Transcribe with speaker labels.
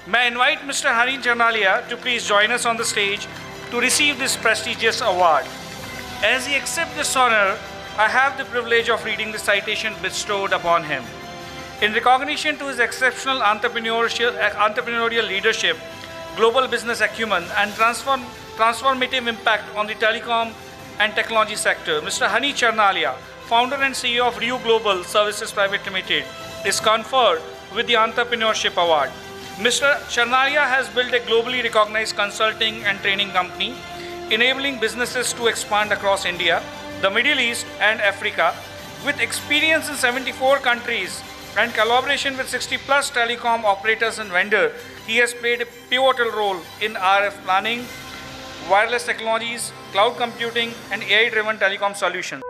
Speaker 1: May I invite Mr. Hani Charnalia to please join us on the stage to receive this prestigious award. As he accepts this honor, I have the privilege of reading the citation bestowed upon him. In recognition to his exceptional entrepreneurial leadership, global business acumen, and transformative impact on the telecom and technology sector, Mr. Hani Charnalia, founder and CEO of RIU Global Services Private Limited, is conferred with the Entrepreneurship Award. Mr. Charnalia has built a globally recognized consulting and training company, enabling businesses to expand across India, the Middle East, and Africa. With experience in 74 countries and collaboration with 60 plus telecom operators and vendors, he has played a pivotal role in RF planning, wireless technologies, cloud computing, and AI-driven telecom solutions.